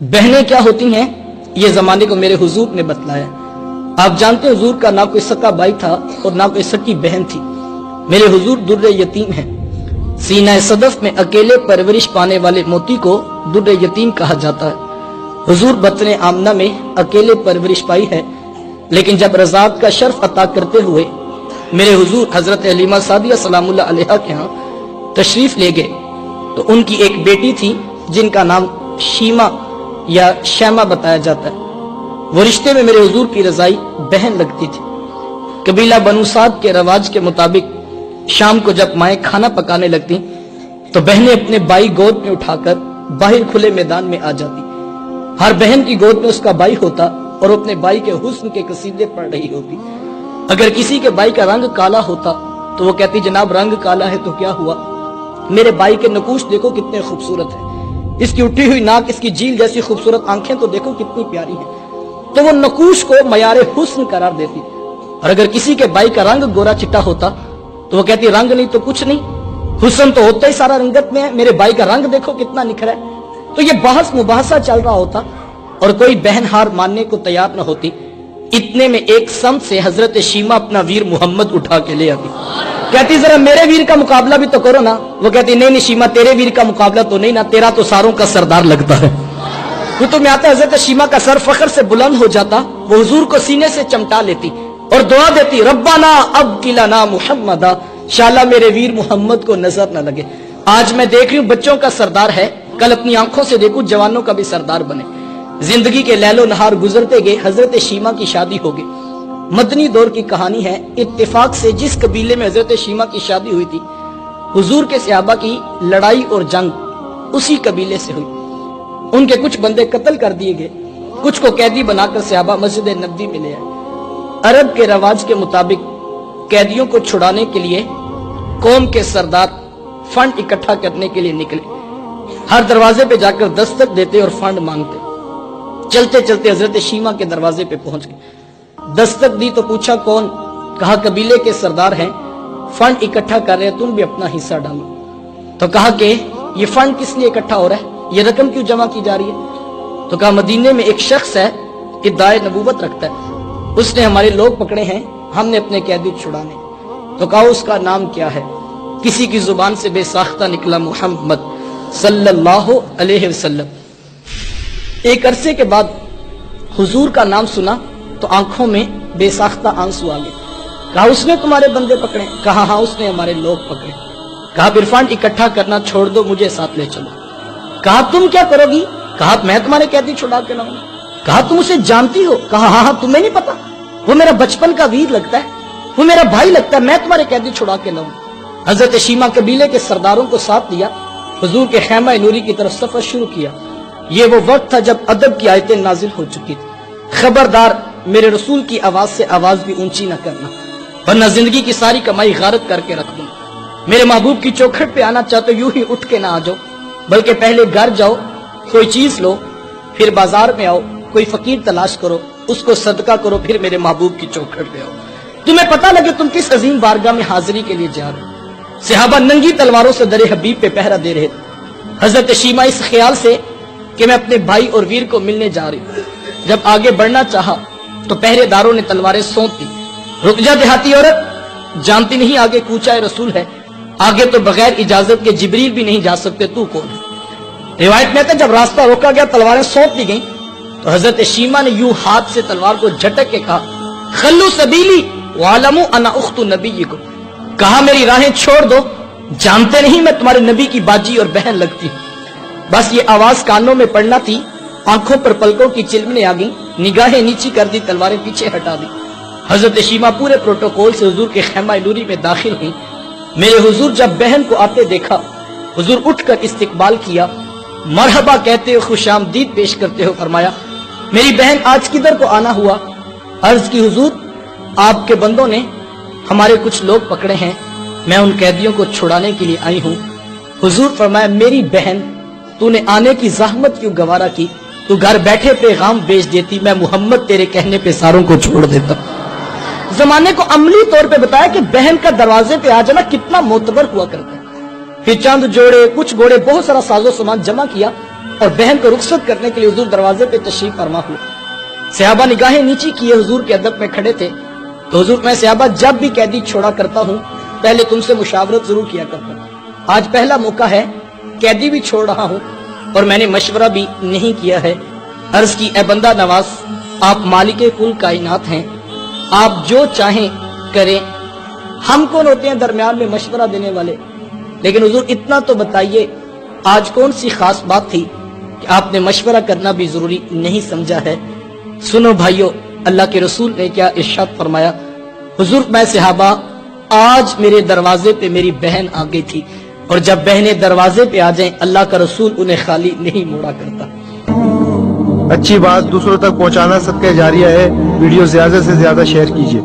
बहनें क्या होती हैं ये जमाने को मेरे हुजूर ने बतलाया। आप जानते हैं हुजूर का ना कोई सका भाई था और ना कोई सकी बहन थी। मेरे हुजूर दुर्रे यतीम हैं। सीना सदफ में अकेले परवरिश पाने वाले मोती को दुर्रे यतीम कहा जाता है। हुजूर बतने आमना में अकेले परवरिश पाई है, लेकिन जब रज़ात का शर्फ अता करते हुए मेरे हुजूर हजरत हलीमा सादिया सलामुल्लाह अलैहा के यहाँ तशरीफ ले गए तो उनकी एक बेटी थी जिनका नाम शीमा या शैमा बताया जाता है। वो रिश्ते में मेरे हुजूर की रजाई बहन लगती थी। कबीला बनु साद के रवाज के मुताबिक शाम को जब माएँ खाना पकाने लगती तो बहनें अपने भाई गोद में उठाकर बाहर खुले मैदान में आ जाती। हर बहन की गोद में उसका भाई होता और अपने भाई के हुस्न के कसीदे पढ़ रही होती। अगर किसी के भाई का रंग काला होता तो वो कहती जनाब रंग काला है तो क्या हुआ, मेरे भाई के नकूश देखो कितने खूबसूरत है, इसकी उठी हुई नाक, इसकी झील जैसी खूबसूरत आंखें तो देखो कितनी प्यारी हैं। तो वो नकूश को मयारे हुस्न करार देती। और अगर किसी के भाई का रंग गोरा चिट्टा होता तो वो कहती रंग नहीं तो कुछ नहीं, हुस्न तो होता ही सारा रंगत में है, मेरे भाई का रंग देखो कितना निखरा है। तो ये बहस मुबाहसा चल रहा होता और कोई बहन हार मानने को तैयार न होती। इतने में एक सम से हजरत शीमा अपना वीर मोहम्मद उठा के ले आती। कहती जरा मेरे वीर का मुकाबला भी तो करो ना। वो कहती नहीं नहीं शीमा तेरे वीर का मुकाबला तो नहीं ना, तेरा तो सारों का सरदार लगता है। कुतुब में आता हजरत शीमा का सर फख्र से बुलंद हो जाता। वो हुजूर को सीने से चमटा लेती और दुआ देती रब्बाना अब किलाना मुहम्मदा, शाला मेरे वीर मोहम्मद को नजर न लगे। आज मैं देख रही हूं बच्चों का सरदार है, कल अपनी आंखों से देखूं जवानों का भी सरदार बने। जिंदगी के लैलो नहार गुजरते गए, हजरत शीमा की शादी हो गई। मदनी दौर की कहानी है। इत्तेफाक से जिस कबीले में हजरत शीमा की शादी हुई थी, हुजूर के सहाबा की लड़ाई और जंग उसी कबीले से हुई। उनके कुछ बंदे कत्ल कर दिए गए, कुछ को कैदी बनाकर सहाबा मस्जिद नबवी में ले आए। अरब के रवाज के मुताबिक कैदियों को छुड़ाने के लिए कौम के सरदार फंड इकट्ठा करने के लिए निकले। हर दरवाजे पे जाकर दस्तक देते और फंड मांगते। चलते चलते हजरत शीमा के दरवाजे पे पहुंच गए। दस्तक दी तो पूछा कौन, कहा कबीले के सरदार हैं, फंड इकट्ठा कर रहे हैं, तुम भी अपना हिस्सा डालो। तो कहा कि ये फंड किस लिए इकट्ठा हो रहा है, ये रकम क्यों जमा की जा रही है। तो कहा मदीने में एक शख्स है इद्दाए नबूवत रखता है, उसने हमारे लोग पकड़े हैं, हमने अपने कैदी छुड़ाने। तो कहा उसका नाम क्या है। किसी की जुबान से बेसाख्ता निकला मोहम्मद सल्लल्लाहु अलैहि वसल्लम। एक अरसे के बाद हुजूर का नाम सुना तो आंखों में बेसाख्ता आंसू आ गए। कहा उसने तुम्हारे बंदे पकड़े, कहा हाँ उसने हमारे लोग पकड़े। कहा फिर फंड इकट्ठा करना छोड़ दो, मुझे साथ ले चलो। कहा तुम क्या करोगी, कहा मैं तुम्हारे कैदी छुड़ा के लाऊंगा। कहा तुम उसे जानती हो, कहा हाँ हाँ तुम्हें नहीं पता, वो मेरा बचपन का वीर लगता है, वो मेरा भाई लगता है, मैं तुम्हारे कैदी छुड़ा के लाऊंगा। हजरत शीमा कबीले के सरदारों को साथ लिया, हुजूर के खैमा नूरी की तरफ सफर शुरू किया। ये वो वक्त था जब अदब की आयतें नाजिल हो चुकी थी। खबरदार मेरे रसूल की आवाज से आवाज भी ऊंची न करना, वरना जिंदगी की सारी कमाई गारत करके रख दूंगा। मेरे महबूब की चौखट पे आना चाहते यूं ही उठ के ना आ जाओ, बल्कि पहले घर जाओ, कोई चीज लो, फिर बाजार में आओ, कोई फकीर तलाश करो, उसको सदका करो, फिर मेरे महबूब की चौखट पे आओ। तुम्हें पता लगे तुम किस अजीम बारगाह में हाजिरी के लिए जा रहे हो। सहाबा नंगी तलवारों से दरे हबीब पे पहरा दे रहे थे। हजरत शीमा इस ख्याल से कि मैं अपने भाई और वीर को मिलने जा रही हूँ, जब आगे बढ़ना चाहा तो पहरेदारों ने तलवारें सौंप दी। रुक जा देहाती औरत, जानती नहीं आगे कूचा रसूल है, आगे तो बगैर इजाजत के जिब्रील भी नहीं जा सकते, तू कौन है। रिवायत में था जब रास्ता रोका गया तलवारें सौंप दी गई तो हजरत शीमा ने यूं हाथ से तलवार को झटक के कहा खल्लू सबीली वालमू अना उख्तु नबीयिकुम, कहा मेरी राहें छोड़ दो, जानते नहीं मैं तुम्हारे नबी की बाजी और बहन लगती। बस ये आवाज कानों में पड़ना थी, आंखों पर पलकों की चिलमने आ गई, निगाहें नीची कर दी, तलवारें पीछे हटा दी। हजरत शीमा पूरे प्रोटोकॉल से हुजूर के खैमा नूरी में दाखिल हुई। मेरे हुजूर जब बहन को आते देखा, हुजूर उठकर इस्तकबाल किया, मरहबा कहते हो, खुशामदीद पेश करते हो, फरमाया मेरी बहन आज किधर को आना हुआ। अर्ज की हुजूर आपके बंदों ने हमारे कुछ लोग पकड़े हैं, मैं उन कैदियों को छुड़ाने के लिए आई हूँ। हुजूर फरमाया मेरी बहन तूने आने की जहमत क्यों गवारा की, तू घर बैठे पैगाम भेज देती, मैं मोहम्मद तेरे कहने पे सारों को छोड़ देता। जमाने को अमली तौर पे बताया कि बहन का दरवाजे पे आ जाना कितना मोतबर हुआ करता है। फिर चंद जोड़े, कुछ घोड़े, बहुत सारा साजो सामान जमा किया اور بہن کو رخصت کرنے کے لیے حضور دروازے پہ تشریف فرما ہوئے. صحابہ نگاہیں نیچی کیے حضور کے ادب میں کھڑے تھے. تو حضور میں صحابہ جب بھی قیدی چھوڑا کرتا ہوں پہلے تم سے مشاورت ضرور کیا کرتا ہوں. آج پہلا موقع ہے، قیدی بھی چھوڑ رہا ہوں اور میں نے مشورہ بھی نہیں کیا ہے. عرض کی اے بندہ نواز، آپ مالک کل کائنات ہیں، آپ جو چاہیں کریں. ہم کون ہوتے ہیں درمیان میں مشورہ دینے والے؟ لیکن حضور اتنا تو بتائیے آج کون سی خاص بات تھی کہ آپ نے مشورہ کرنا بھی ضروری نہیں سمجھا ہے؟ سنو بھائیو، اللہ کے رسول نے کیا ارشاد فرمایا. حضور میں صحابہ، آج میرے دروازے پہ میری بہن آ گئی تھی، اور جب بہنیں دروازے پہ آ جائیں اللہ کا رسول انہیں خالی نہیں موڑا کرتا. اچھی بات دوسروں تک پہنچانا صدقہ جاریہ ہے. ویڈیو زیادہ سے زیادہ شیئر کیجیے.